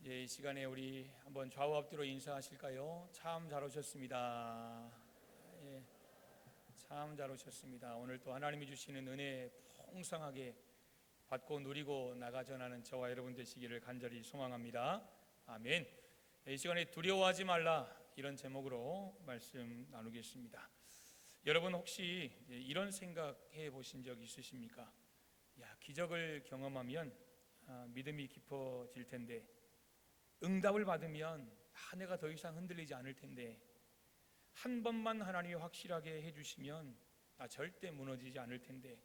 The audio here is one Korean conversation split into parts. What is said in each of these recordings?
이 시간에 우리 한번 좌우 앞뒤로 인사하실까요? 참 잘 오셨습니다. 예, 참 잘 오셨습니다. 오늘 또 하나님이 주시는 은혜 풍성하게 받고 누리고 나가 전하는 저와 여러분 되시기를 간절히 소망합니다. 아멘. 이 시간에 두려워하지 말라, 이런 제목으로 말씀 나누겠습니다. 여러분 혹시 이런 생각해 보신 적 있으십니까? 기적을 경험하면 믿음이 깊어질 텐데, 응답을 받으면 내가 더 이상 흔들리지 않을 텐데, 한 번만 하나님이 확실하게 해주시면 나 절대 무너지지 않을 텐데,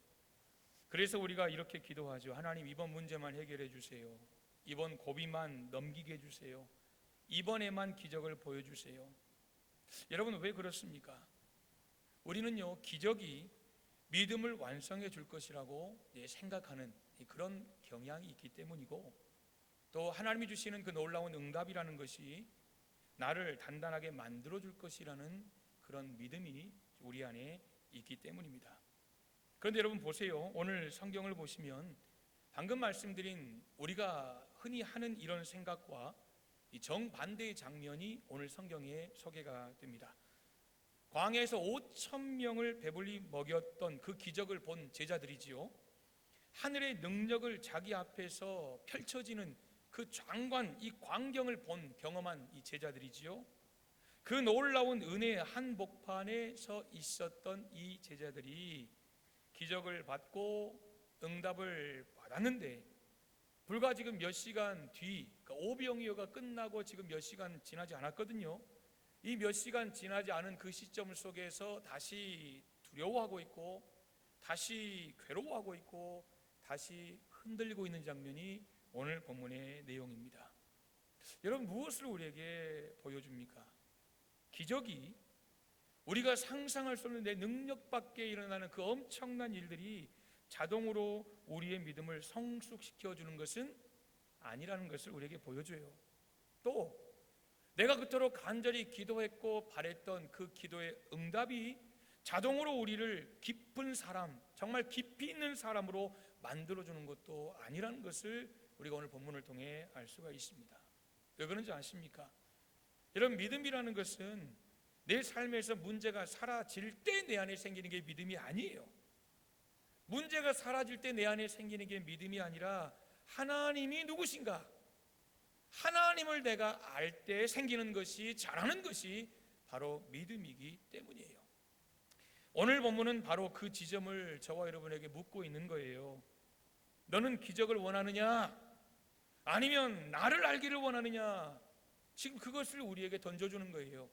그래서 우리가 이렇게 기도하죠. 하나님, 이번 문제만 해결해 주세요. 이번 고비만 넘기게 해주세요. 이번에만 기적을 보여주세요. 여러분, 왜 그렇습니까? 우리는요, 기적이 믿음을 완성해 줄 것이라고 생각하는 그런 경향이 있기 때문이고, 또 하나님이 주시는 그 놀라운 응답이라는 것이 나를 단단하게 만들어 줄 것이라는 그런 믿음이 우리 안에 있기 때문입니다. 그런데 여러분 보세요. 오늘 성경을 보시면 방금 말씀드린 우리가 흔히 하는 이런 생각과 이 정반대의 장면이 오늘 성경에 소개가 됩니다. 광야에서 5,000명을 배불리 먹였던 그 기적을 본 제자들이지요, 하늘의 능력을 자기 앞에서 펼쳐지는 그 장관, 이 광경을 경험한 이 제자들이지요, 그 놀라운 은혜의 한복판에 서 있었던 이 제자들이 기적을 받고 응답을 받았는데, 불과 지금 몇 시간 뒤, 오병이어가 끝나고 지금 몇 시간 지나지 않았거든요. 이 몇 시간 지나지 않은 그 시점 속에서 다시 두려워하고 있고, 다시 괴로워하고 있고, 다시 흔들리고 있는 장면이 오늘 본문의 내용입니다. 여러분, 무엇을 우리에게 보여줍니까? 기적이 우리가 상상할 수 없는 내 능력 밖에 일어나는 그 엄청난 일들이 자동으로 우리의 믿음을 성숙시켜 주는 것은 아니라는 것을 우리에게 보여줘요. 또 내가 그토록 간절히 기도했고 바랬던 그 기도의 응답이 자동으로 우리를 깊은 사람, 정말 깊이 있는 사람으로 만들어주는 것도 아니라는 것을 우리가 오늘 본문을 통해 알 수가 있습니다. 왜 그런지 아십니까? 여러분, 믿음이라는 것은 내 삶에서 문제가 사라질 때 내 안에 생기는 게 믿음이 아니에요. 문제가 사라질 때 내 안에 생기는 게 믿음이 아니라 하나님이 누구신가, 하나님을 내가 알 때 생기는 것이, 자라는 것이 바로 믿음이기 때문이에요. 오늘 본문은 바로 그 지점을 저와 여러분에게 묻고 있는 거예요. 너는 기적을 원하느냐? 아니면 나를 알기를 원하느냐? 지금 그것을 우리에게 던져주는 거예요.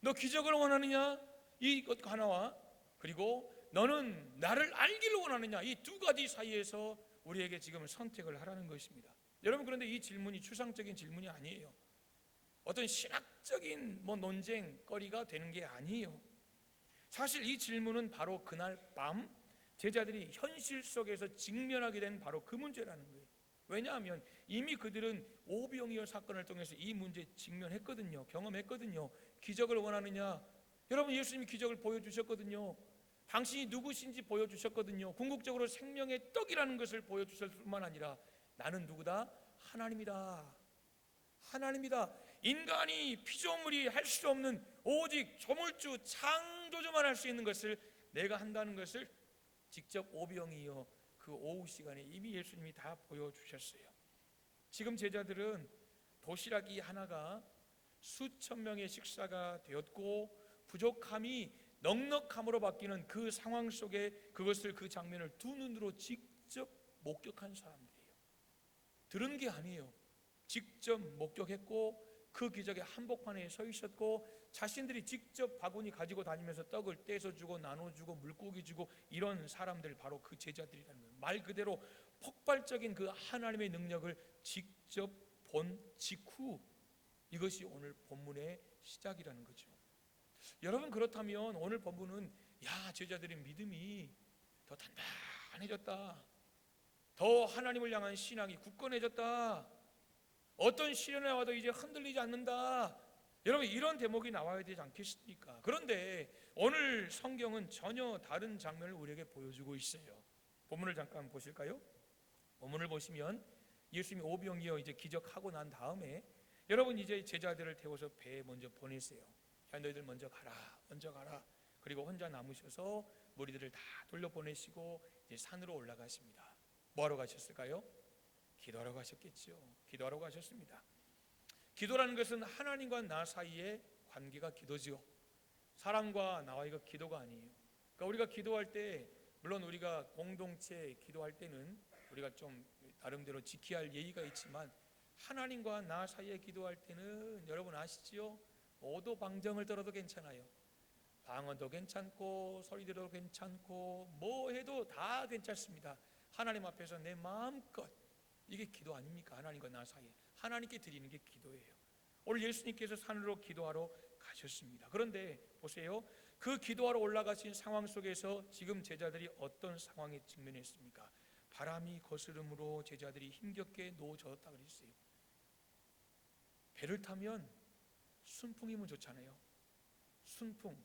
너 기적을 원하느냐? 이것 하나와, 그리고 너는 나를 알기를 원하느냐? 이 두 가지 사이에서 우리에게 지금 선택을 하라는 것입니다. 여러분, 그런데 이 질문이 추상적인 질문이 아니에요. 어떤 신학적인 논쟁거리가 되는 게 아니에요. 사실 이 질문은 바로 그날 밤 제자들이 현실 속에서 직면하게 된 바로 그 문제라는 거예요. 왜냐하면 이미 그들은 오병이어 사건을 통해서 이 문제에 직면했거든요. 경험했거든요. 기적을 원하느냐? 여러분, 예수님이 기적을 보여주셨거든요. 당신이 누구신지 보여주셨거든요. 궁극적으로 생명의 떡이라는 것을 보여주셨을 뿐만 아니라 나는 누구다? 하나님이다. 하나님이다. 인간이 피조물이 할 수 없는, 오직 조물주 창조주만 할 수 있는 것을 내가 한다는 것을 직접 오병이어 그 오후 시간에 이미 예수님이 다 보여주셨어요. 지금 제자들은 도시락이 하나가 수천 명의 식사가 되었고, 부족함이 넉넉함으로 바뀌는 그 상황 속에 그것을, 그 장면을 두 눈으로 직접 목격한 사람들이에요. 들은 게 아니에요. 직접 목격했고, 그 기적의 한복판에 서 있었고, 자신들이 직접 바구니 가지고 다니면서 떡을 떼서 주고 나눠주고 물고기 주고 이런 사람들, 바로 그 제자들이라는 거예요. 말 그대로 폭발적인 그 하나님의 능력을 직접 본 직후, 이것이 오늘 본문의 시작이라는 거죠. 여러분, 그렇다면 오늘 본문은 제자들의 믿음이 더 단단해졌다, 더 하나님을 향한 신앙이 굳건해졌다, 어떤 시련에 와도 이제 흔들리지 않는다, 여러분, 이런 대목이 나와야 되지 않겠습니까? 그런데 오늘 성경은 전혀 다른 장면을 우리에게 보여주고 있어요. 본문을 잠깐 보실까요? 본문을 보시면 예수님이 오병이어 이제 기적하고 난 다음에 여러분 이제 제자들을 태워서 배에 먼저 보냈어요. 야, 너희들 먼저 가라. 그리고 혼자 남으셔서 무리들을 다 돌려보내시고 이제 산으로 올라가십니다. 뭐하러 가셨을까요? 기도하러 가셨겠죠. 기도하러 가셨습니다. 기도라는 것은 하나님과 나 사이의 관계가 기도죠. 사람과 나와의 기도가 아니에요. 그러니까 우리가 기도할 때, 물론 우리가 공동체 기도할 때는 우리가 좀 나름대로 지켜야 할 예의가 있지만, 하나님과 나 사이에 기도할 때는 여러분 아시지요? 오도방정을 들어도 괜찮아요. 방언도 괜찮고 소리 들어도 괜찮고 뭐 해도 다 괜찮습니다. 하나님 앞에서 내 마음껏, 이게 기도 아닙니까? 하나님과 나 사이에 하나님께 드리는 게 기도예요. 오늘 예수님께서 산으로 기도하러 가셨습니다. 그런데 보세요, 그 기도하러 올라가신 상황 속에서 지금 제자들이 어떤 상황에 직면했습니까? 바람이 거스름으로 제자들이 힘겹게 놓아졌다 그랬어요. 배를 타면 순풍이면 좋잖아요. 순풍,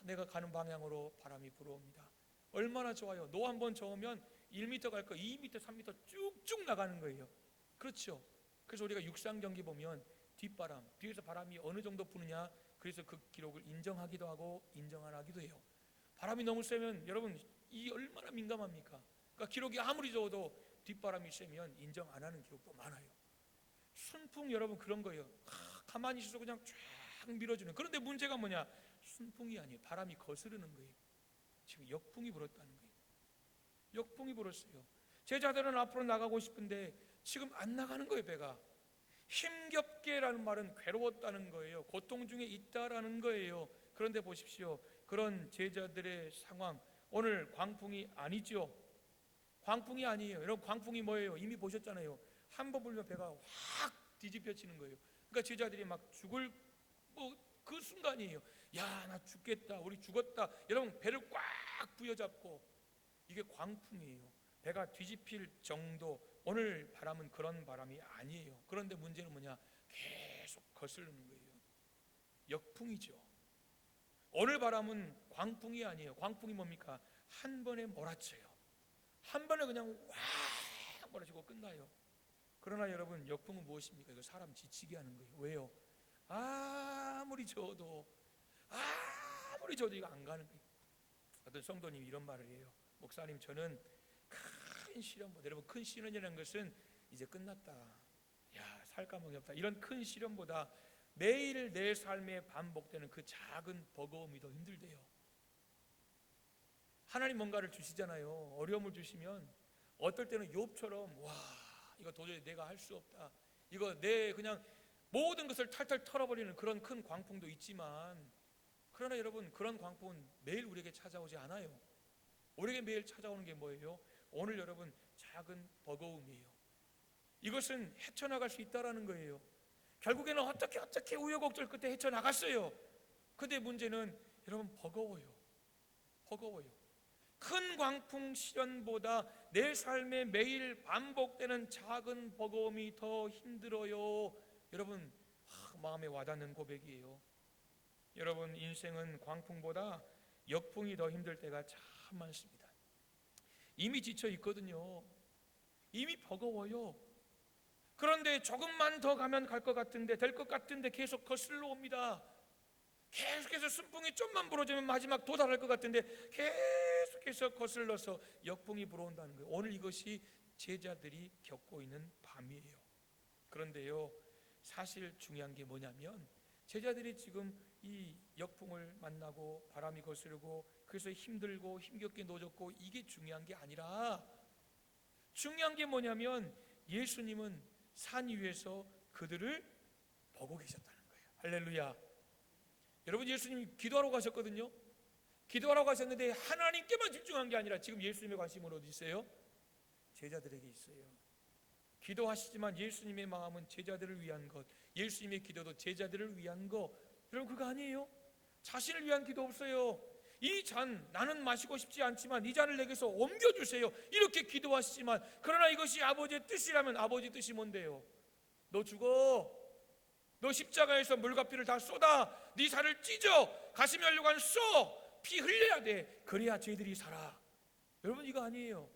내가 가는 방향으로 바람이 불어옵니다. 얼마나 좋아요. 노 한번 저으면 1m 갈 거 2m, 3m 쭉쭉 나가는 거예요. 그렇죠. 그래서 우리가 육상 경기 보면 뒷바람, 뒤에서 바람이 어느 정도 부느냐, 그래서 그 기록을 인정하기도 하고 인정 안 하기도 해요. 바람이 너무 세면 여러분 이 얼마나 민감합니까? 그러니까 기록이 아무리 좋아도 뒷바람이 세면 인정 안 하는 기록도 많아요. 순풍 여러분 그런 거예요. 가만히 있어서 그냥 쫙 밀어주는. 그런데 문제가 뭐냐? 순풍이 아니에요. 바람이 거스르는 거예요. 지금 역풍이 불었다는 거예요. 역풍이 불었어요. 제자들은 앞으로 나가고 싶은데 지금 안 나가는 거예요. 배가 힘겹게라는 말은 괴로웠다는 거예요. 고통 중에 있다라는 거예요. 그런데 보십시오, 그런 제자들의 상황, 오늘 광풍이 아니죠. 광풍이 아니에요. 여러분 광풍이 뭐예요? 이미 보셨잖아요. 한 번 불면 배가 확 뒤집혀지는 거예요. 그러니까 제자들이 막 죽을 그 순간이에요. 야, 나 죽겠다, 우리 죽었다. 여러분 배를 꽉 부여잡고, 이게 광풍이에요. 배가 뒤집힐 정도. 오늘 바람은 그런 바람이 아니에요. 그런데 문제는 뭐냐? 계속 거스르는 거예요. 역풍이죠. 오늘 바람은 광풍이 아니에요. 광풍이 뭡니까? 한 번에 몰아쳐요. 한 번에 그냥 확 몰아치고 끝나요. 그러나 여러분 역풍은 무엇입니까? 이거 사람 지치게 하는 거예요. 왜요? 아무리 저어도 이거 안 가는 거예요. 어떤 성도님이 이런 말을 해요. 목사님, 저는 큰 시련보다, 여러분 큰 시련이라는 것은 이제 끝났다, 야 살까먹이 없다, 이런 큰 시련보다 매일 내 삶에 반복되는 그 작은 버거움이 더 힘들대요. 하나님 뭔가를 주시잖아요. 어려움을 주시면 어떨 때는 욥처럼, 와 이거 도저히 내가 할 수 없다, 이거 내 그냥 모든 것을 탈탈 털어버리는 그런 큰 광풍도 있지만, 그러나 여러분 그런 광풍은 매일 우리에게 찾아오지 않아요. 우리에게 매일 찾아오는 게 뭐예요? 오늘 여러분 작은 버거움이에요. 이것은 헤쳐나갈 수 있다라는 거예요. 결국에는 어떻게 우여곡절 끝에 헤쳐나갔어요. 근데 문제는 여러분 버거워요. 큰 광풍 시련보다 내 삶에 매일 반복되는 작은 버거움이 더 힘들어요. 여러분 마음에 와닿는 고백이에요. 여러분 인생은 광풍보다 역풍이 더 힘들 때가 참 많습니다. 이미 지쳐 있거든요. 이미 버거워요. 그런데 조금만 더 가면 갈 것 같은데, 될 것 같은데 계속 거슬러 옵니다. 계속해서 순풍이 좀만 불어주면 마지막 도달할 것 같은데 계속해서 거슬러서 역풍이 불어온다는 거예요. 오늘 이것이 제자들이 겪고 있는 밤이에요. 그런데요, 사실 중요한 게 뭐냐면, 제자들이 지금 이 역풍을 만나고 바람이 거스르고 그래서 힘들고 힘겹게 노졌고, 이게 중요한 게 아니라, 중요한 게 뭐냐면 예수님은 산 위에서 그들을 보고 계셨다는 거예요. 할렐루야. 여러분 예수님이 기도하러 가셨거든요. 기도하러 가셨는데 하나님께만 집중한 게 아니라 지금 예수님의 관심은 어디 있어요? 제자들에게 있어요. 기도하시지만 예수님의 마음은 제자들을 위한 것, 예수님의 기도도 제자들을 위한 것. 여러분 그거 아니에요? 자신을 위한 기도 없어요. 이 잔 나는 마시고 싶지 않지만 이 잔을 내게서 옮겨주세요, 이렇게 기도하시지만, 그러나 이것이 아버지의 뜻이라면 아버지 뜻이 뭔데요? 너 죽어, 너 십자가에서 물과 피를 다 쏟아, 네 살을 찢어, 가슴 혈류관 쏘, 피 흘려야 돼, 그래야 죄들이 살아. 여러분 이거 아니에요.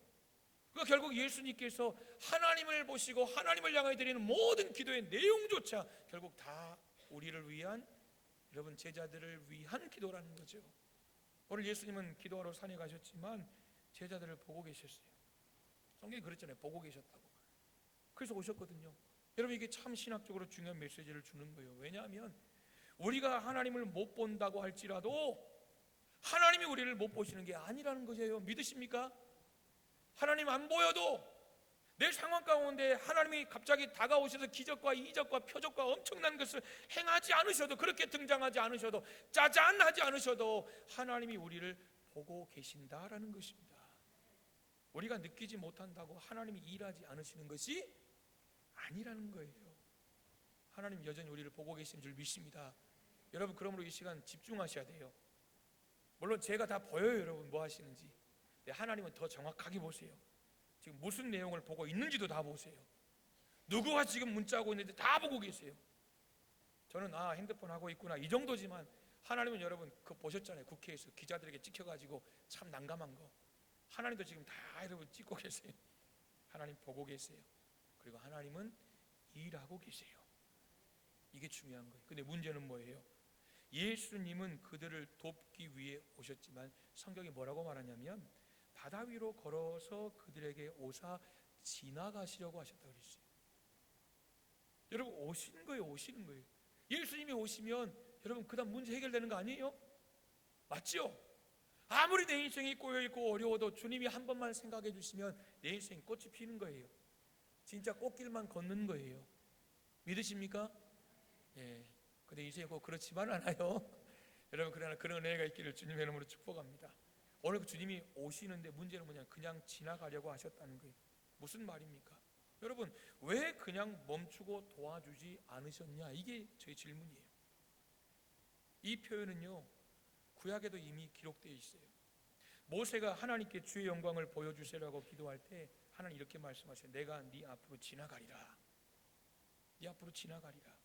그 결국 예수님께서 하나님을 보시고 하나님을 향하여 드리는 모든 기도의 내용조차 결국 다 우리를 위한, 여러분 제자들을 위한 기도라는 거죠. 오늘 예수님은 기도하러 산에 가셨지만 제자들을 보고 계셨어요. 성경이 그랬잖아요. 보고 계셨다고. 그래서 오셨거든요. 여러분 이게 참 신학적으로 중요한 메시지를 주는 거예요. 왜냐하면 우리가 하나님을 못 본다고 할지라도 하나님이 우리를 못 보시는 게 아니라는 거예요. 믿으십니까? 하나님 안 보여도 내 상황 가운데 하나님이 갑자기 다가오셔서 기적과 이적과 표적과 엄청난 것을 행하지 않으셔도, 그렇게 등장하지 않으셔도, 짜잔 하지 않으셔도 하나님이 우리를 보고 계신다라는 것입니다. 우리가 느끼지 못한다고 하나님이 일하지 않으시는 것이 아니라는 거예요. 하나님 여전히 우리를 보고 계신 줄 믿습니다. 여러분 그러므로 이 시간 집중하셔야 돼요. 물론 제가 다 보여요. 여러분 뭐 하시는지. 하나님은 더 정확하게 보세요. 지금 무슨 내용을 보고 있는지도 다 보세요. 누구가 지금 문자하고 있는지 다 보고 계세요. 저는 핸드폰 하고 있구나 이 정도지만 하나님은 여러분 그거 보셨잖아요. 국회에서 기자들에게 찍혀가지고 참 난감한 거. 하나님도 지금 다 여러분 찍고 계세요. 하나님 보고 계세요. 그리고 하나님은 일하고 계세요. 이게 중요한 거예요. 근데 문제는 뭐예요? 예수님은 그들을 돕기 위해 오셨지만 성경이 뭐라고 말하냐면 바다 위로 걸어서 그들에게 오사 지나가시려고 하셨다고 그랬어요. 여러분 오시는 거예요. 오시는 거예요. 예수님이 오시면 여러분 그 다음 문제 해결되는 거 아니에요? 맞죠? 아무리 내 인생이 꼬여있고 어려워도 주님이 한 번만 생각해 주시면 내 인생이 꽃이 피는 거예요. 진짜 꽃길만 걷는 거예요. 믿으십니까? 예. 근데 인생이 꼭 그렇지만 않아요. 여러분 그러나 그런 은혜가 있기를 주님의 이름으로 축복합니다. 오늘 그 주님이 오시는데 문제는 뭐냐? 그냥 지나가려고 하셨다는 거예요. 무슨 말입니까? 여러분 왜 그냥 멈추고 도와주지 않으셨냐? 이게 저의 질문이에요. 이 표현은요 구약에도 이미 기록되어 있어요. 모세가 하나님께 주의 영광을 보여주세요라고 기도할 때 하나님 이렇게 말씀하셔요. 내가 네 앞으로 지나가리라. 네 앞으로 지나가리라.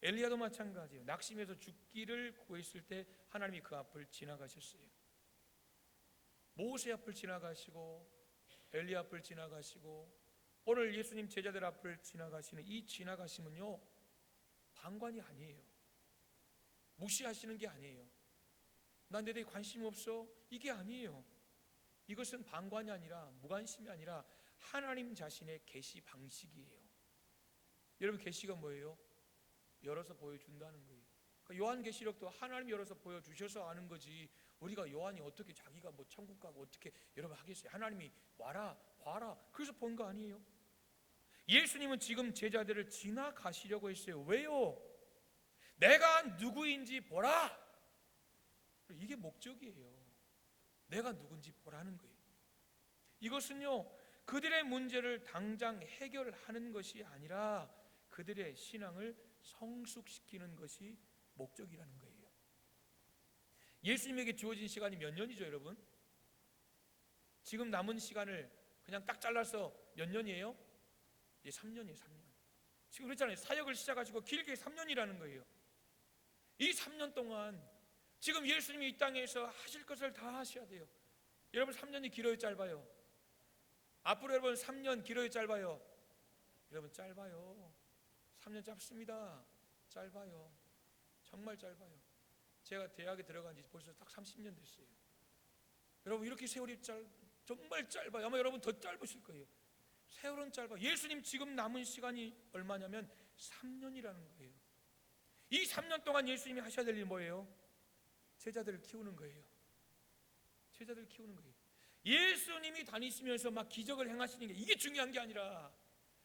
엘리야도 마찬가지예요. 낙심해서 죽기를 구했을 때 하나님이 그 앞을 지나가셨어요. 모세 앞을 지나가시고 엘리야 앞을 지나가시고 오늘 예수님 제자들 앞을 지나가시는 이 지나가심은요 방관이 아니에요. 무시하시는 게 아니에요. 난 내 대해 관심 없어 이게 아니에요. 이것은 방관이 아니라 무관심이 아니라 하나님 자신의 계시 방식이에요. 여러분 계시가 뭐예요? 열어서 보여준다는 거예요. 그러니까 요한계시록도 하나님 열어서 보여주셔서 아는 거지 우리가 요한이 어떻게 자기가 뭐 천국 가고 어떻게 여러분 하겠어요? 하나님이 와라 봐라 그래서 본 거 아니에요? 예수님은 지금 제자들을 지나가시려고 했어요. 왜요? 내가 누구인지 보라. 이게 목적이에요. 내가 누군지 보라는 거예요. 이것은요 그들의 문제를 당장 해결하는 것이 아니라 그들의 신앙을 성숙시키는 것이 목적이라는 거예요. 예수님에게 주어진 시간이 몇 년이죠 여러분? 지금 남은 시간을 그냥 딱 잘라서 몇 년이에요? 이제 3년이에요 3년. 지금 그랬잖아요. 사역을 시작하시고 길게 3년이라는 거예요. 이 3년 동안 지금 예수님이 이 땅에서 하실 것을 다 하셔야 돼요. 여러분 3년이 길어요 짧아요? 앞으로 여러분 3년 길어요 짧아요? 여러분 짧아요. 3년 짧습니다. 짧아요. 정말 짧아요. 제가 대학에 들어간 지 벌써 딱 30년 됐어요. 여러분 이렇게 세월이 정말 짧아요. 아마 여러분 더 짧으실 거예요. 세월은 짧아요. 예수님 지금 남은 시간이 얼마냐면 3년이라는 거예요. 이 3년 동안 예수님이 하셔야 될 일이 뭐예요? 제자들을 키우는 거예요. 제자들을 키우는 거예요. 예수님이 다니시면서 막 기적을 행하시는 게 이게 중요한 게 아니라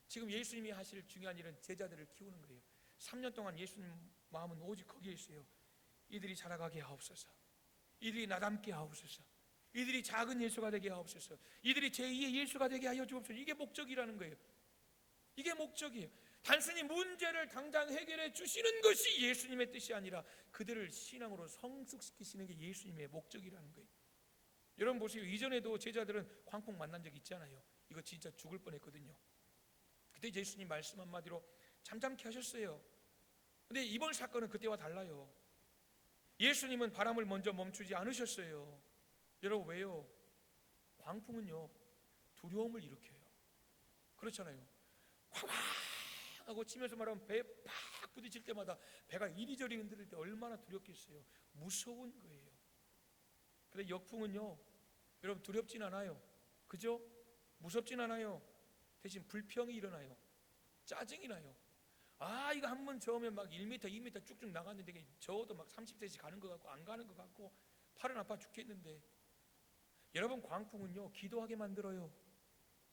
지금 예수님이 하실 중요한 일은 제자들을 키우는 거예요. 3년 동안 예수님 마음은 오직 거기에 있어요. 이들이 자라가게 하옵소서. 이들이 나닮게 하옵소서. 이들이 작은 예수가 되게 하옵소서. 이들이 제2의 예수가 되게 하여 주옵소서. 이게 목적이라는 거예요. 이게 목적이에요. 단순히 문제를 당장 해결해 주시는 것이 예수님의 뜻이 아니라 그들을 신앙으로 성숙시키시는 게 예수님의 목적이라는 거예요. 여러분 보세요. 이전에도 제자들은 광풍 만난 적 있잖아요. 이거 진짜 죽을 뻔했거든요. 그때 예수님 말씀 한마디로 잠잠케 하셨어요. 근데 이번 사건은 그때와 달라요. 예수님은 바람을 먼저 멈추지 않으셨어요. 여러분 왜요? 광풍은요 두려움을 일으켜요. 그렇잖아요. 쾅 하고 치면서 말하면 배에 팍 부딪힐 때마다 배가 이리저리 흔들릴 때 얼마나 두렵겠어요. 무서운 거예요. 근데 역풍은요, 여러분 두렵진 않아요. 그죠? 무섭진 않아요. 대신 불평이 일어나요. 짜증이 나요. 아, 이거 한 번 저으면 막 1m, 2m 쭉쭉 나갔는데 이게 저어도 막 30cm 가는 것 같고 안 가는 것 같고 팔은 아파 죽겠는데. 여러분, 광풍은요 기도하게 만들어요.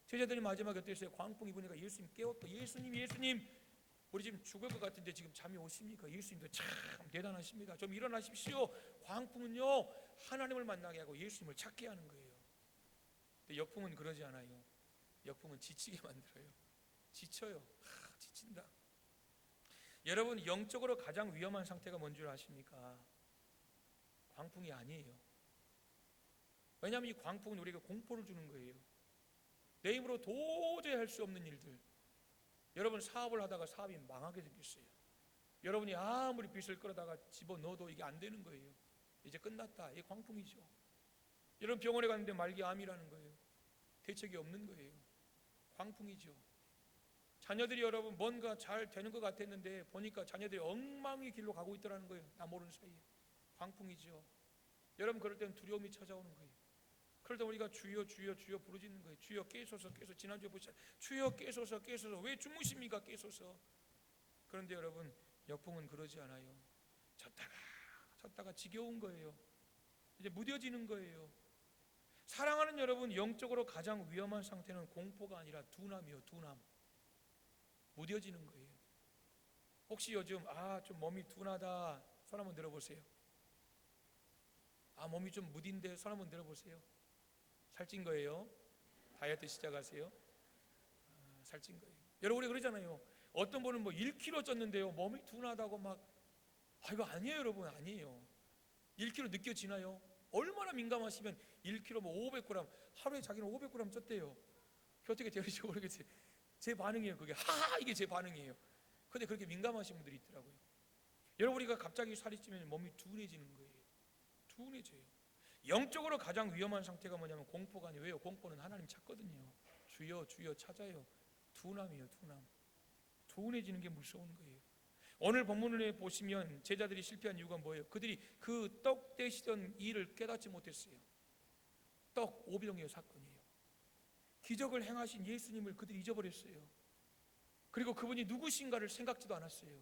제자들이 마지막에 어땠어요? 광풍이 부니까 예수님 깨웠다. 예수님 우리 지금 죽을 것 같은데 지금 잠이 오십니까? 예수님도 참 대단하십니다. 좀 일어나십시오. 광풍은요 하나님을 만나게 하고 예수님을 찾게 하는 거예요. 근데 역풍은 그러지 않아요. 역풍은 지치게 만들어요. 지쳐요. 지친다. 여러분, 영적으로 가장 위험한 상태가 뭔 줄 아십니까? 광풍이 아니에요. 왜냐하면 이 광풍은 우리에게 공포를 주는 거예요. 내 힘으로 도저히 할 수 없는 일들. 여러분, 사업을 하다가 사업이 망하게 생겼어요. 여러분이 아무리 빚을 끌어다가 집어넣어도 이게 안 되는 거예요. 이제 끝났다. 이게 광풍이죠. 여러분, 병원에 갔는데 말기암이라는 거예요. 대책이 없는 거예요. 광풍이죠. 자녀들이 여러분 뭔가 잘 되는 것 같았는데 보니까 자녀들이 엉망의 길로 가고 있더라는 거예요. 나 모르는 사이에. 광풍이죠. 여러분, 그럴 때는 두려움이 찾아오는 거예요. 그럴 때 우리가 주여 부르짖는 거예요. 주여 깨소서. 지난주에 보셨죠? 주여 깨소서. 왜 주무십니까? 깨소서. 그런데 여러분, 역풍은 그러지 않아요. 졌다가 지겨운 거예요. 이제 무뎌지는 거예요. 사랑하는 여러분, 영적으로 가장 위험한 상태는 공포가 아니라 둔함이요. 둔함. 무뎌지는 거예요. 혹시 요즘 좀 몸이 둔하다 손 한번 들어보세요. 몸이 좀 무딘데 손 한번 들어보세요. 살찐 거예요. 다이어트 시작하세요. 살찐 거예요. 여러분, 우리 그러잖아요. 어떤 분은 뭐 1kg 쪘는데요 몸이 둔하다고 막 이거 아니에요. 여러분, 아니에요. 1kg 느껴지나요? 얼마나 민감하시면 1kg 뭐 500g 하루에 자기는 500g 쪘대요. 어떻게 되는지 모르겠어요. 제 반응이에요. 그게 이게 제 반응이에요. 근데 그렇게 민감하신 분들이 있더라고요. 여러분, 우리가 갑자기 살이 찌면 몸이 둔해지는 거예요. 둔해져요. 영적으로 가장 위험한 상태가 뭐냐면 공포가 아니에요. 왜요? 공포는 하나님 찾거든요. 주여 찾아요. 둔함이에요. 둔해지는 게 무서운 거예요. 오늘 본문을 보시면 제자들이 실패한 이유가 뭐예요? 그들이 그 떡 떼시던 일을 깨닫지 못했어요. 떡 오병이어 사건이에요. 기적을 행하신 예수님을 그들이 잊어버렸어요. 그리고 그분이 누구신가를 생각지도 않았어요.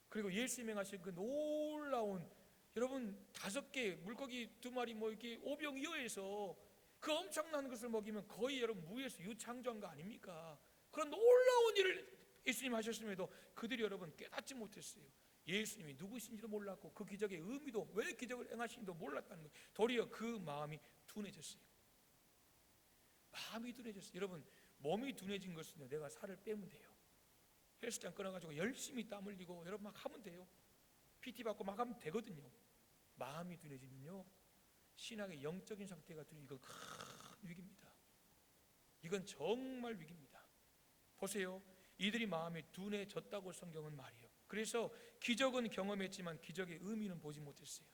그리고 예수님 행하신 그 놀라운, 여러분 5개 물고기 2마리 뭐 이렇게 오병이어에서 그 엄청난 것을 먹이면 거의 여러분 무에서 유창조한 거 아닙니까? 그런 놀라운 일을 예수님 하셨음에도 그들이 여러분 깨닫지 못했어요. 예수님이 누구신지도 몰랐고 그 기적의 의미도, 왜 기적을 행하신지도 몰랐다는 거예요. 도리어 그 마음이 둔해졌어요. 마음이 둔해졌어요. 여러분, 몸이 둔해진 것은요, 내가 살을 빼면 돼요. 헬스장 끊어가지고 열심히 땀 흘리고 여러분 막 하면 돼요. PT 받고 막 하면 되거든요. 마음이 둔해지면요, 신앙의 영적인 상태가 둔해지면 이건 큰 위기입니다. 이건 정말 위기입니다. 보세요. 이들이 마음이 둔해졌다고 성경은 말해요. 그래서 기적은 경험했지만 기적의 의미는 보지 못했어요.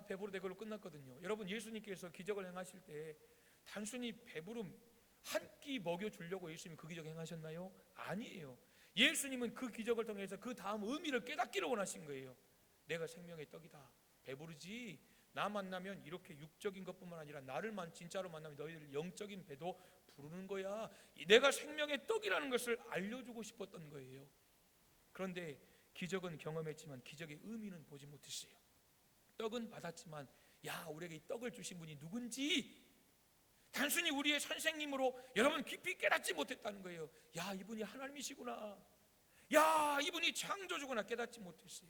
배부르다 그걸로 끝났거든요. 여러분, 예수님께서 기적을 행하실 때 단순히 배부름 한 끼 먹여주려고 예수님이 그 기적 행하셨나요? 아니에요. 예수님은 그 기적을 통해서 그 다음 의미를 깨닫기를 원하신 거예요. 내가 생명의 떡이다. 배부르지? 나 만나면 이렇게 육적인 것뿐만 아니라 나를 진짜로 만나면 너희들 영적인 배도 부르는 거야. 내가 생명의 떡이라는 것을 알려주고 싶었던 거예요. 그런데 기적은 경험했지만 기적의 의미는 보지 못했어요. 떡은 받았지만 우리에게 이 떡을 주신 분이 누군지 단순히 우리의 선생님으로 여러분 깊이 깨닫지 못했다는 거예요. 이분이 하나님이시구나. 이분이 창조주구나 깨닫지 못했어요.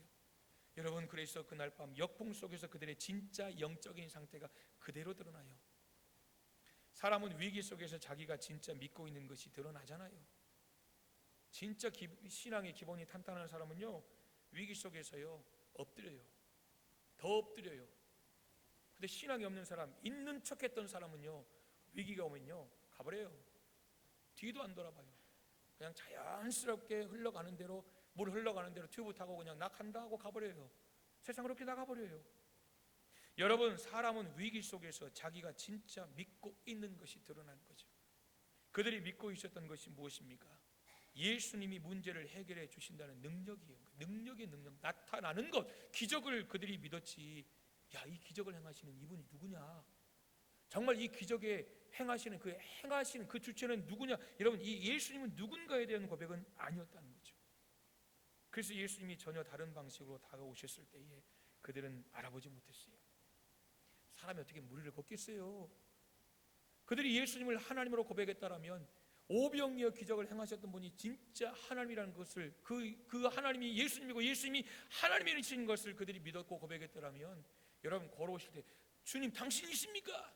여러분, 그래서 그날 밤 역풍 속에서 그들의 진짜 영적인 상태가 그대로 드러나요. 사람은 위기 속에서 자기가 진짜 믿고 있는 것이 드러나잖아요. 진짜 신앙의 기본이 탄탄한 사람은요, 위기 속에서요 엎드려요. 더 엎드려요. 근데 신앙이 없는 사람, 있는 척했던 사람은요, 위기가 오면요 가버려요. 뒤도 안 돌아봐요. 그냥 자연스럽게 흘러가는 대로, 물 흘러가는 대로 튜브 타고 그냥 나 간다 하고 가버려요. 세상 그렇게 나가버려요. 여러분, 사람은 위기 속에서 자기가 진짜 믿고 있는 것이 드러나는 거죠. 그들이 믿고 있었던 것이 무엇입니까? 예수님이 문제를 해결해 주신다는 능력이에요. 능력의 능력, 나타나는 것, 기적을 그들이 믿었지. 야, 이 기적을 행하시는 이분이 누구냐? 정말 이 기적에 행하시는 그 주체는 누구냐? 여러분, 이 예수님은 누군가에 대한 고백은 아니었다는 거죠. 그래서 예수님이 전혀 다른 방식으로 다가오셨을 때에 그들은 알아보지 못했어요. 사람이 어떻게 무리를 걷겠어요? 그들이 예수님을 하나님으로 고백했다라면, 오병이어 기적을 행하셨던 분이 진짜 하나님이라는 것을, 그 하나님이 예수님이고 예수님이 하나님이신 것을 그들이 믿었고 고백했더라면, 여러분 걸어오실 때 주님 당신이십니까?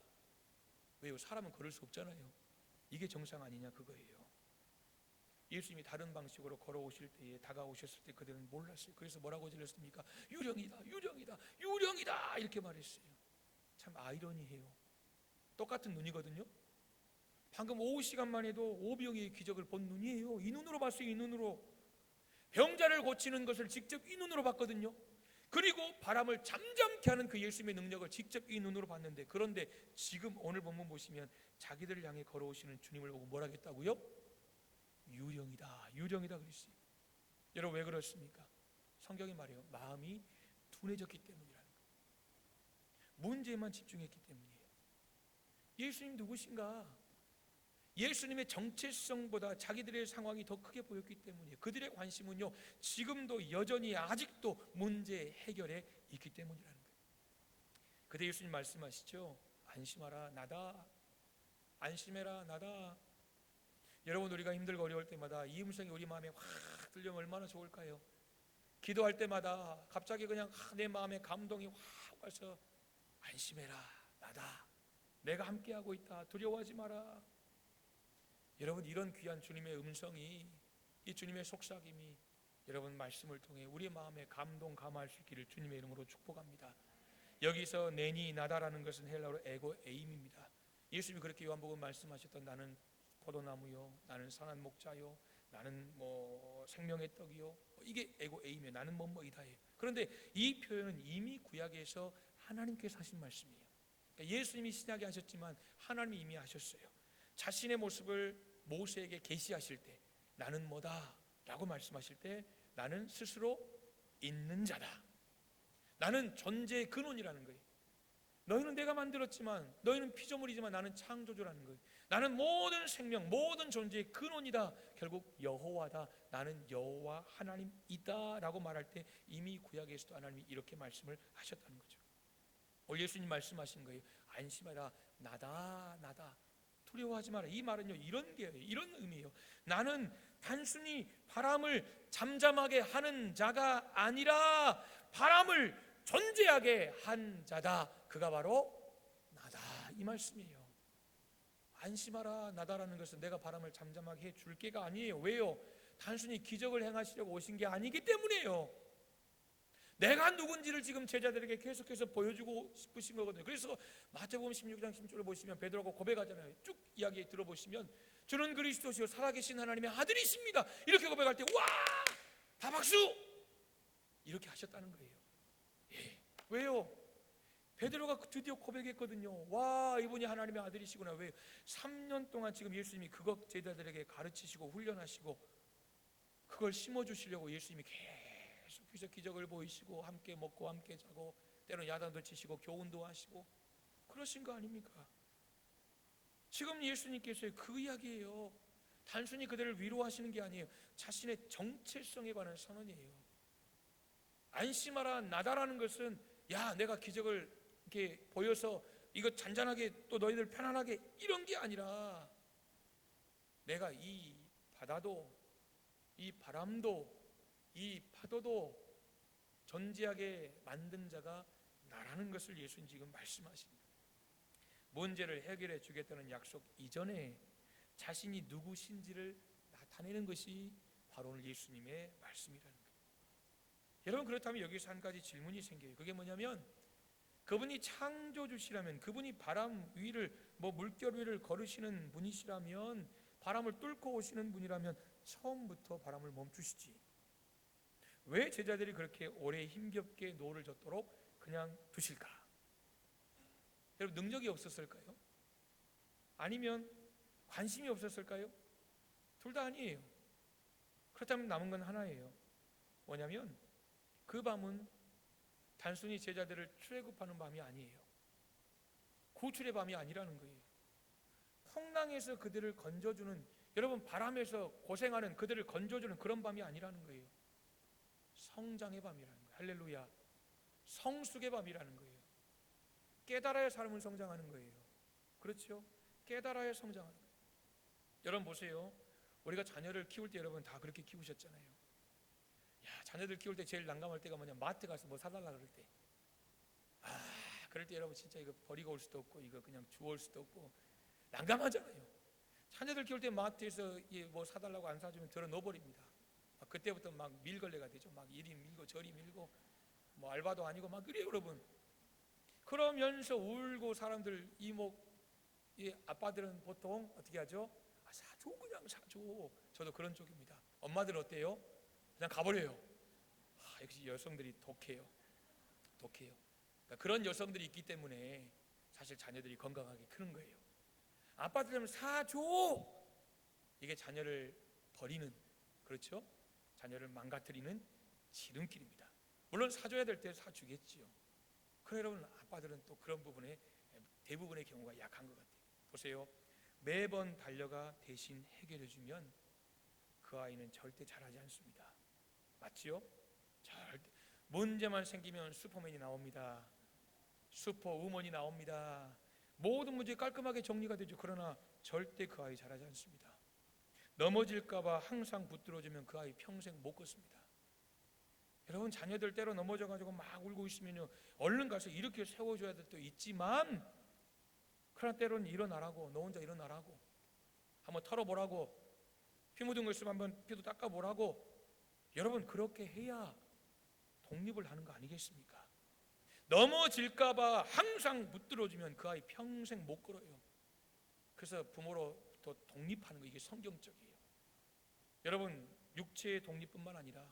왜요? 사람은 걸을 수 없잖아요. 이게 정상 아니냐, 그거예요. 예수님이 다른 방식으로 걸어오실 때에, 다가오셨을 때 그들은 몰랐어요. 그래서 뭐라고 질렀습니까? 유령이다, 유령이다, 유령이다, 이렇게 말했어요. 참 아이러니해요. 똑같은 눈이거든요. 방금 오후 시간만 해도 오병이의 기적을 본 눈이에요. 이 눈으로 봤어요. 이 눈으로 병자를 고치는 것을 직접 이 눈으로 봤거든요. 그리고 바람을 잠잠케 하는 그 예수님의 능력을 직접 이 눈으로 봤는데, 그런데 지금 오늘 본문 보시면 자기들을 향해 걸어오시는 주님을 보고 뭐라 했다고요? 유령이다, 유령이다 그랬어요. 여러분, 왜 그렇습니까? 성경이 말해요. 마음이 둔해졌기 때문이라는 거예요. 문제만 집중했기 때문이에요. 예수님 누구신가? 예수님의 정체성보다 자기들의 상황이 더 크게 보였기 때문이에요. 그들의 관심은요, 지금도 여전히 아직도 문제 해결에 있기 때문이라는 거예요. 그때 예수님 말씀하시죠. 안심하라, 나다. 안심해라, 나다. 여러분, 우리가 힘들고 어려울 때마다 이 음성이 우리 마음에 확 들려면 얼마나 좋을까요? 기도할 때마다 갑자기 그냥 내 마음에 감동이 확 와서, 안심해라, 나다. 내가 함께하고 있다. 두려워하지 마라. 여러분, 이런 귀한 주님의 음성이, 이 주님의 속삭임이 여러분 말씀을 통해 우리 마음에 감동, 감화할 수 있기를 주님의 이름으로 축복합니다. 여기서 내니 나다라는 것은 헬라어로 에고 에임입니다. 예수님이 그렇게 요한복음 말씀하셨던, 나는 포도나무요, 나는 선한 목자요, 나는 생명의 떡이요, 이게 에고 에임이에요. 나는 뭐뭐이다예요. 그런데 이 표현은 이미 구약에서 하나님께서 하신 말씀이에요. 그러니까 예수님이 신약에 하셨지만 하나님이 이미 하셨어요. 자신의 모습을 모세에게 계시하실 때, 나는 뭐다 라고 말씀하실 때, 나는 스스로 있는 자다, 나는 존재의 근원이라는 거예요. 너희는 내가 만들었지만, 너희는 피조물이지만 나는 창조주라는 거예요. 나는 모든 생명, 모든 존재의 근원이다. 결국 여호와다. 나는 여호와 하나님이다 라고 말할 때 이미 구약에서도 하나님이 이렇게 말씀을 하셨다는 거죠. 오늘 예수님 말씀하신 거예요. 안심하라, 나다, 나다. 두려워하지 마라. 이 말은요, 이런 게, 이런 의미예요. 나는 단순히 바람을 잠잠하게 하는 자가 아니라 바람을 존재하게 한 자다. 그가 바로 나다, 이 말씀이에요. 안심하라, 나다라는 것은 내가 바람을 잠잠하게 해줄 게가 아니에요. 왜요? 단순히 기적을 행하시려고 오신 게 아니기 때문이에요. 내가 누군지를 지금 제자들에게 계속해서 보여주고 싶으신 거거든요. 그래서 마태복음 16장 16절을 보시면 베드로가 고백하잖아요. 쭉 이야기 들어보시면, 주는 그리스도시요 살아계신 하나님의 아들이십니다. 이렇게 고백할 때 와! 다 박수! 이렇게 하셨다는 거예요. 예. 왜요? 베드로가 드디어 고백했거든요. 와, 이분이 하나님의 아들이시구나. 왜요? 3년 동안 지금 예수님이 그것 제자들에게 가르치시고 훈련하시고 그걸 심어주시려고 예수님이 계속해서 기적을 보이시고 함께 먹고 함께 자고 때로는 야단도 치시고 교훈도 하시고 그러신 거 아닙니까? 지금 예수님께서의 그 이야기예요. 단순히 그들을 위로하시는 게 아니에요. 자신의 정체성에 관한 선언이에요. 안심하라, 나다라는 것은, 야, 내가 기적을 이렇게 보여서 이거 잔잔하게 또 너희들 편안하게 이런 게 아니라, 내가 이 바다도 이 바람도 이 파도도 존재하게 만든 자가 나라는 것을 예수님 지금 말씀하십니다. 문제를 해결해 주겠다는 약속 이전에 자신이 누구신지를 나타내는 것이 바로 오늘 예수님의 말씀이라는 거예요. 여러분, 그렇다면 여기서 한 가지 질문이 생겨요. 그게 뭐냐면, 그분이 창조주시라면, 그분이 바람 위를 물결 위를 걸으시는 분이시라면, 바람을 뚫고 오시는 분이라면 처음부터 바람을 멈추시지, 왜 제자들이 그렇게 오래 힘겹게 노를 젓도록 그냥 두실까? 여러분 능력이 없었을까요? 아니면 관심이 없었을까요? 둘 다 아니에요. 그렇다면 남은 건 하나예요. 뭐냐면 그 밤은 단순히 제자들을 출애굽하는 밤이 아니에요. 구출의 밤이 아니라는 거예요. 풍랑에서 그들을 건져주는, 여러분 바람에서 고생하는 그들을 건져주는 그런 밤이 아니라는 거예요. 성장의 밤이라는 거예요. 할렐루야. 성숙의 밤이라는 거예요. 깨달아야 삶은 성장하는 거예요. 그렇죠? 깨달아야 성장하는 거예요. 여러분 보세요. 우리가 자녀를 키울 때 여러분 다 그렇게 키우셨잖아요. 야, 자녀들 키울 때 제일 난감할 때가 뭐냐, 마트 가서 뭐 사달라 그럴 때. 그럴 때 여러분 진짜 이거 버리고 올 수도 없고 이거 그냥 주울 수도 없고 난감하잖아요. 자녀들 키울 때 마트에서 뭐 사달라고 안 사주면 들어 넣어버립니다. 그때부터 막 밀걸레가 되죠. 막 이리 밀고 저리 밀고 뭐 알바도 아니고 막 그래요 여러분. 그러면서 울고 사람들 이목 아빠들은 보통 어떻게 하죠? 사줘, 그냥 사줘. 저도 그런 쪽입니다. 엄마들은 어때요? 그냥 가버려요. 역시 여성들이 독해요. 그러니까 그런 여성들이 있기 때문에 사실 자녀들이 건강하게 크는 거예요. 아빠들은 사줘. 이게 자녀를 버리는, 그렇죠? 자녀를 망가뜨리는 지름길입니다. 물론 사줘야 될 때 사주겠지요. 그러나 여러분 아빠들은 또 그런 부분에 대부분의 경우가 약한 것 같아요. 보세요. 매번 달려가 대신 해결해주면 그 아이는 절대 잘하지 않습니다. 맞지요? 절대. 문제만 생기면 슈퍼맨이 나옵니다. 슈퍼우먼이 나옵니다. 모든 문제 깔끔하게 정리가 되죠. 그러나 절대 그 아이 잘하지 않습니다. 넘어질까봐 항상 붙들어주면 그 아이 평생 못 걷습니다. 여러분 자녀들 때로 넘어져가지고 막 울고 있으면요, 얼른 가서 이렇게 세워줘야 될 때도 있지만, 그러나 때로는 일어나라고, 너 혼자 일어나라고, 한번 털어보라고, 피 묻은 거 있으면 한번 피도 닦아보라고. 여러분 그렇게 해야 독립을 하는 거 아니겠습니까? 넘어질까봐 항상 붙들어주면 그 아이 평생 못 걸어요. 그래서 부모로부터 독립하는 거, 이게 성경적이에요. 여러분 육체의 독립뿐만 아니라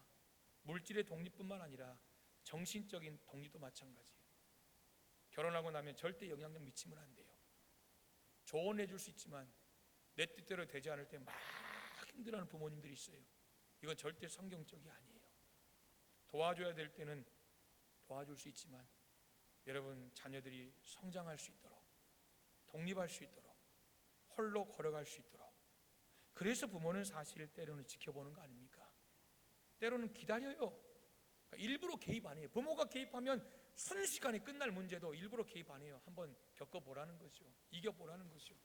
물질의 독립뿐만 아니라 정신적인 독립도 마찬가지예요. 결혼하고 나면 절대 영향력 미치면 안 돼요. 조언해 줄 수 있지만 내 뜻대로 되지 않을 때 막 힘들어하는 부모님들이 있어요. 이건 절대 성경적이 아니에요. 도와줘야 될 때는 도와줄 수 있지만 여러분 자녀들이 성장할 수 있도록, 독립할 수 있도록, 홀로 걸어갈 수 있도록, 그래서 부모는 사실 때로는 지켜보는 거 아닙니까? 때로는 기다려요. 그러니까 일부러 개입 안 해요. 부모가 개입하면 순식간에 끝날 문제도 일부러 개입 안 해요. 한번 겪어보라는 거죠. 이겨보라는 거죠.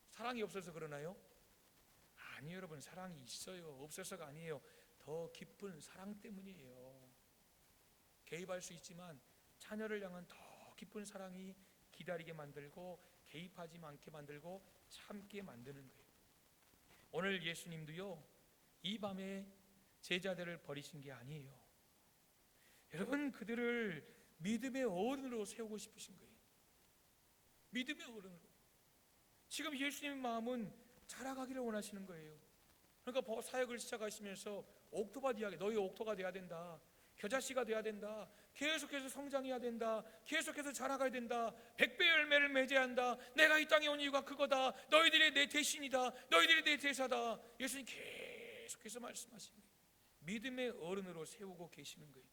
사랑이 없어서 그러나요? 아니요 여러분, 사랑이 있어요. 없어서가 아니에요. 더 깊은 사랑 때문이에요. 개입할 수 있지만 자녀를 향한 더 깊은 사랑이 기다리게 만들고 개입하지 않게 만들고 참게 만드는 거예요. 오늘 예수님도요 이 밤에 제자들을 버리신 게 아니에요. 여러분 그들을 믿음의 어른으로 세우고 싶으신 거예요. 믿음의 어른으로. 지금 예수님의 마음은 자라가기를 원하시는 거예요. 그러니까 사역을 시작하시면서 옥토바 디아게, 너희 옥토가 돼야 된다, 겨자씨가 돼야 된다, 계속해서 성장해야 된다, 계속해서 자라가야 된다, 100배 열매를 맺어야 한다, 내가 이 땅에 온 이유가 그거다, 너희들이 내 대신이다, 너희들이 내 대사다. 예수님 계속해서 말씀하시는 거예요. 믿음의 어른으로 세우고 계시는 거예요.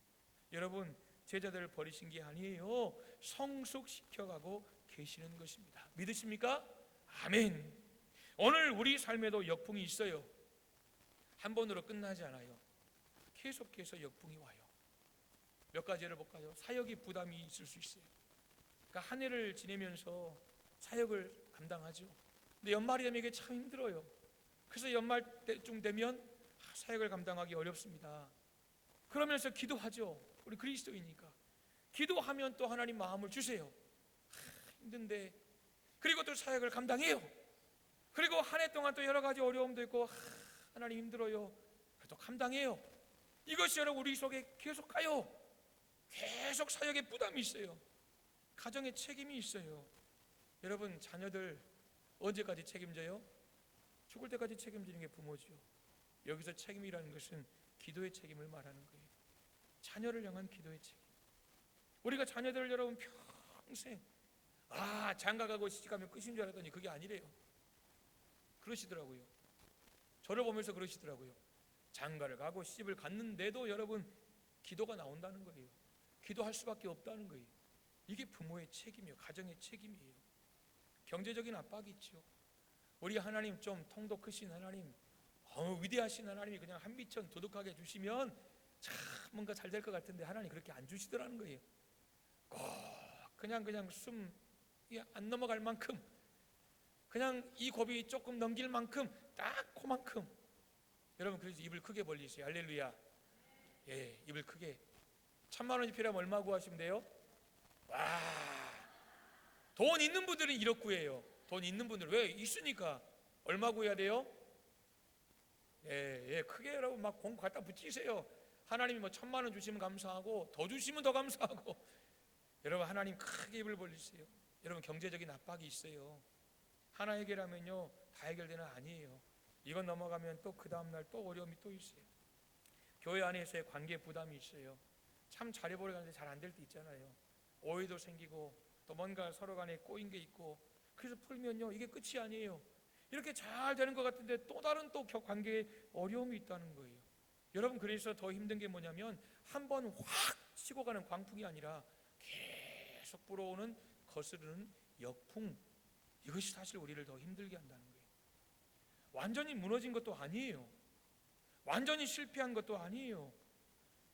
여러분 제자들을 버리신 게 아니에요. 성숙시켜가고 계시는 것입니다. 믿으십니까? 아멘. 오늘 우리 삶에도 역풍이 있어요. 한 번으로 끝나지 않아요. 계속해서 역풍이 와요. 몇 가지를 볼까요? 사역이 부담이 있을 수 있어요. 그러니까 한 해를 지내면서 사역을 감당하죠. 근데 연말이 되면 이게 참 힘들어요. 그래서 연말 때쯤 되면 사역을 감당하기 어렵습니다. 그러면서 기도하죠. 우리 그리스도이니까 기도하면 또 하나님 마음을 주세요. 힘든데, 그리고 또 사역을 감당해요. 그리고 한 해 동안 또 여러 가지 어려움도 있고 하나님 힘들어요. 그래도 감당해요. 이것이 여러분 우리 속에 계속 가요. 계속 사역에 부담이 있어요. 가정에 책임이 있어요. 여러분 자녀들 언제까지 책임져요? 죽을 때까지 책임지는 게 부모죠. 여기서 책임이라는 것은 기도의 책임을 말하는 거예요. 자녀를 향한 기도의 책임. 우리가 자녀들을 여러분 평생 장가가고 시집가면 끝인 줄 알았더니 그게 아니래요. 그러시더라고요. 저를 보면서 그러시더라고요. 장가를 가고 시집을 갔는데도 여러분 기도가 나온다는 거예요. 기도할 수밖에 없다는 거예요. 이게 부모의 책임이에요. 가정의 책임이에요. 경제적인 압박이 있죠. 우리 하나님 좀 통도 크신 하나님, 위대하신 하나님이 그냥 한 비천 두둑하게 주시면 참 뭔가 잘 될 것 같은데 하나님 그렇게 안 주시더라는 거예요. 꼭 그냥 숨 안 넘어갈 만큼, 그냥 이 고비 조금 넘길 만큼, 딱 그만큼. 여러분 그래서 입을 크게 벌리세요. 할렐루야. 예, 입을 크게. 1,000,000원이 필요하면 얼마 구하시면 돼요? 와, 돈 있는 분들은 1억 구해요. 돈 있는 분들 왜 있으니까 얼마 구해야 돼요? 예, 크게 여러분 막 공 갖다 붙이세요. 하나님이 뭐 1,000,000원 주시면 감사하고 더 주시면 더 감사하고. 여러분 하나님 크게 입을 벌리세요. 여러분 경제적인 압박이 있어요. 하나 해결하면요 다 해결되는 아니에요. 이건 넘어가면 또 그 다음날 또 어려움이 또 있어요. 교회 안에서의 관계 부담이 있어요. 참 잘해보려고 하는데 잘 안 될 때 있잖아요. 오해도 생기고 또 뭔가 서로 간에 꼬인 게 있고, 그래서 풀면요 이게 끝이 아니에요. 이렇게 잘 되는 것 같은데 또 다른 또 관계에 어려움이 있다는 거예요. 여러분 그래서 더 힘든 게 뭐냐면 한 번 확 치고 가는 광풍이 아니라 계속 불어오는 거스르는 역풍, 이것이 사실 우리를 더 힘들게 한다는 거예요. 완전히 무너진 것도 아니에요. 완전히 실패한 것도 아니에요.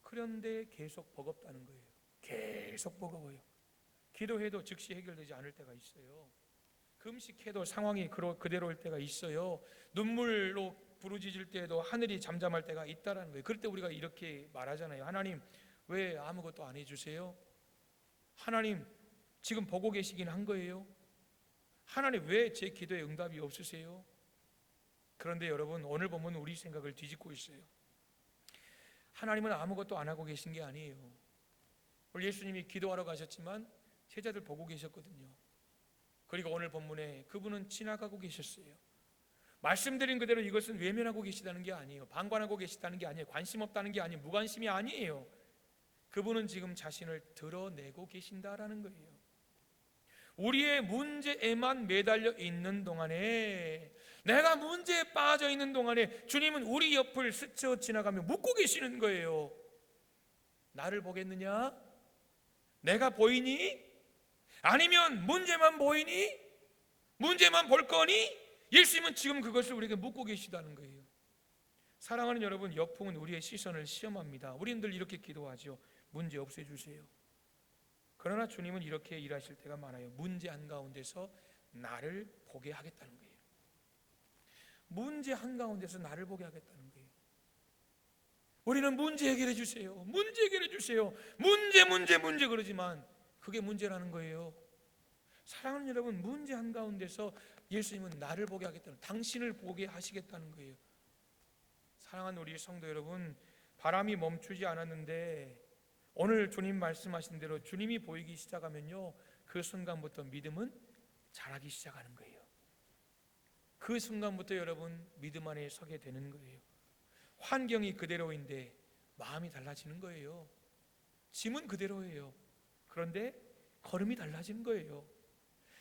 그런데 계속 버겁다는 거예요. 계속 버거워요. 기도해도 즉시 해결되지 않을 때가 있어요. 금식해도 상황이 그대로일 때가 있어요. 눈물로 부르짖을 때에도 하늘이 잠잠할 때가 있다는 거예요. 그럴 때 우리가 이렇게 말하잖아요. 하나님 왜 아무것도 안 해주세요? 하나님 지금 보고 계시긴 한 거예요? 하나님 왜 제 기도에 응답이 없으세요? 그런데 여러분 오늘 보면 우리 생각을 뒤집고 있어요. 하나님은 아무것도 안 하고 계신 게 아니에요. 우리 예수님이 기도하러 가셨지만 제자들 보고 계셨거든요. 그리고 오늘 본문에 그분은 지나가고 계셨어요. 말씀드린 그대로 이것은 외면하고 계시다는 게 아니에요. 방관하고 계시다는 게 아니에요. 관심 없다는 게 아니에요. 무관심이 아니에요. 그분은 지금 자신을 드러내고 계신다라는 거예요. 우리의 문제에만 매달려 있는 동안에, 내가 문제에 빠져 있는 동안에 주님은 우리 옆을 스쳐 지나가며 묻고 계시는 거예요. 나를 보겠느냐? 내가 보이니? 아니면 문제만 보이니? 문제만 볼 거니? 예수님은 지금 그것을 우리에게 묻고 계시다는 거예요. 사랑하는 여러분, 역풍은 우리의 시선을 시험합니다. 우리는 늘 이렇게 기도하죠. 문제 없애주세요. 그러나 주님은 이렇게 일하실 때가 많아요. 문제 한가운데서 나를 보게 하겠다는 거예요. 문제 한가운데서 나를 보게 하겠다는 거예요. 우리는 문제 해결해 주세요. 문제 해결해 주세요. 문제 그러지만 그게 문제라는 거예요. 사랑하는 여러분, 문제 한가운데서 예수님은 나를 보게 하겠다는, 당신을 보게 하시겠다는 거예요. 사랑하는 우리 성도 여러분, 바람이 멈추지 않았는데 오늘 주님 말씀하신 대로 주님이 보이기 시작하면요 그 순간부터 믿음은 자라기 시작하는 거예요. 그 순간부터 여러분 믿음 안에 서게 되는 거예요. 환경이 그대로인데 마음이 달라지는 거예요. 짐은 그대로예요. 그런데 걸음이 달라지는 거예요.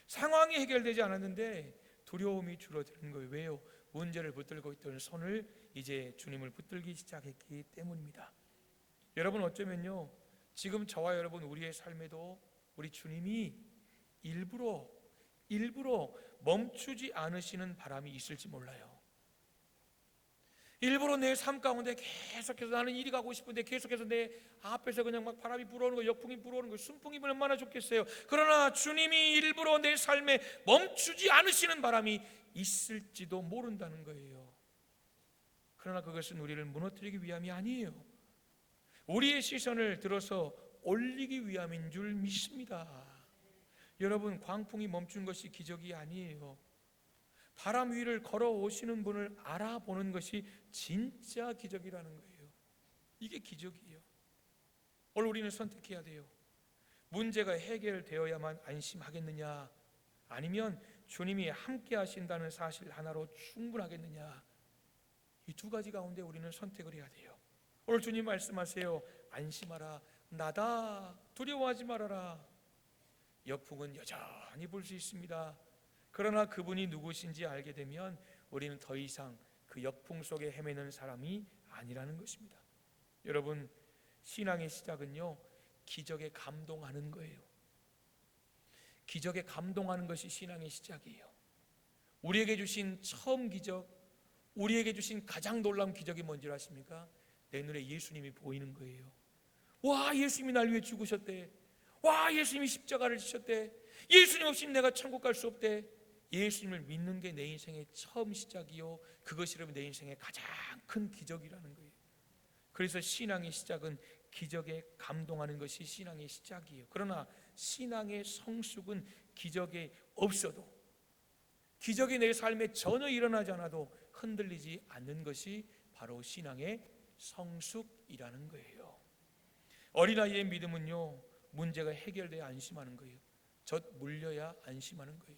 상황이 해결되지 않았는데 두려움이 줄어드는 거예요. 왜요? 문제를 붙들고 있던 손을 이제 주님을 붙들기 시작했기 때문입니다. 여러분 어쩌면요 지금 저와 여러분 우리의 삶에도 우리 주님이 일부러 멈추지 않으시는 바람이 있을지 몰라요. 일부러 내 삶 가운데 계속해서 나는 이리 가고 싶은데 계속해서 내 앞에서 그냥 막 바람이 불어오는 거, 역풍이 불어오는 거, 순풍이 불면 얼마나 좋겠어요. 그러나 주님이 일부러 내 삶에 멈추지 않으시는 바람이 있을지도 모른다는 거예요. 그러나 그것은 우리를 무너뜨리기 위함이 아니에요. 우리의 시선을 들어서 올리기 위함인 줄 믿습니다. 여러분 광풍이 멈춘 것이 기적이 아니에요. 바람 위를 걸어오시는 분을 알아보는 것이 진짜 기적이라는 거예요. 이게 기적이에요. 오늘 우리는 선택해야 돼요. 문제가 해결되어야만 안심하겠느냐, 아니면 주님이 함께 하신다는 사실 하나로 충분하겠느냐, 이 두 가지 가운데 우리는 선택을 해야 돼요. 오늘 주님 말씀하세요. 안심하라, 나다, 두려워하지 말아라. 역풍은 여전히 불 수 있습니다. 그러나 그분이 누구신지 알게 되면 우리는 더 이상 그 역풍 속에 헤매는 사람이 아니라는 것입니다. 여러분, 신앙의 시작은요, 기적에 감동하는 거예요. 기적에 감동하는 것이 신앙의 시작이에요. 우리에게 주신 처음 기적, 우리에게 주신 가장 놀라운 기적이 뭔지 아십니까? 내 눈에 예수님이 보이는 거예요. 와, 예수님이 날 위해 죽으셨대. 와, 예수님이 십자가를 지셨대. 예수님 없이는 내가 천국 갈 수 없대. 예수님을 믿는 게 내 인생의 처음 시작이요, 그것이 여러분 내 인생의 가장 큰 기적이라는 거예요. 그래서 신앙의 시작은 기적에 감동하는 것이 신앙의 시작이에요. 그러나 신앙의 성숙은 기적이 없어도, 기적이 내 삶에 전혀 일어나지 않아도 흔들리지 않는 것이 바로 신앙의 성숙이라는 거예요. 어린아이의 믿음은요, 문제가 해결돼야 안심하는 거예요. 젖 물려야 안심하는 거예요.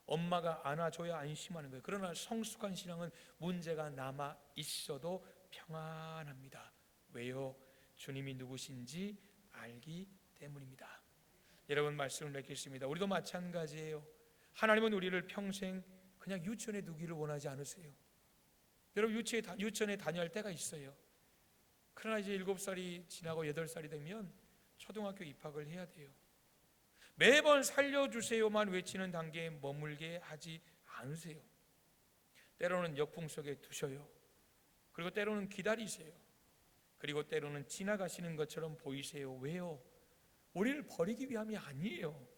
엄마가 안아줘야 안심하는 거예요. 그러나 성숙한 신앙은 문제가 남아 있어도 평안합니다. 왜요? 주님이 누구신지 알기 때문입니다. 여러분, 말씀을 맺겠습니다. 우리도 마찬가지예요. 하나님은 우리를 평생 그냥 유치원에 두기를 원하지 않으세요. 여러분, 유치원에 다녀야 때가 있어요. 그러나 이제 7살이 지나고 8살이 되면 초등학교 입학을 해야 돼요. 매번 살려주세요만 외치는 단계에 머물게 하지 않으세요. 때로는 역풍 속에 두셔요. 그리고 때로는 기다리세요. 그리고 때로는 지나가시는 것처럼 보이세요. 왜요? 우리를 버리기 위함이 아니에요.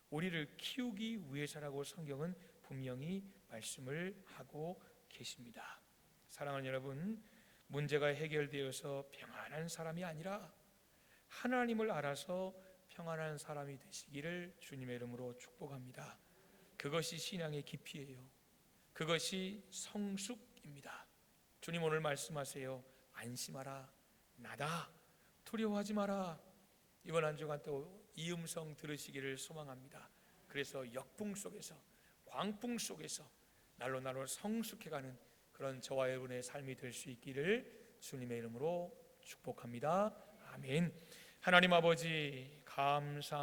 우리를 키우기 위해서라고 성경은 분명히 말씀을 하고 계십니다. 사랑하는 여러분, 문제가 해결되어서 평안한 사람이 아니라 하나님을 알아서 평안한 사람이 되시기를 주님의 이름으로 축복합니다. 그것이 신앙의 깊이예요. 그것이 성숙입니다. 주님 오늘 말씀하세요. 안심하라, 나다, 두려워하지 마라. 이번 한 주간 또 이 음성 들으시기를 소망합니다. 그래서 역풍 속에서, 광풍 속에서 날로 성숙해가는 그런 저와 여러분의 삶이 될 수 있기를 주님의 이름으로 축복합니다. 아멘. 하나님 아버지, 감사합니다.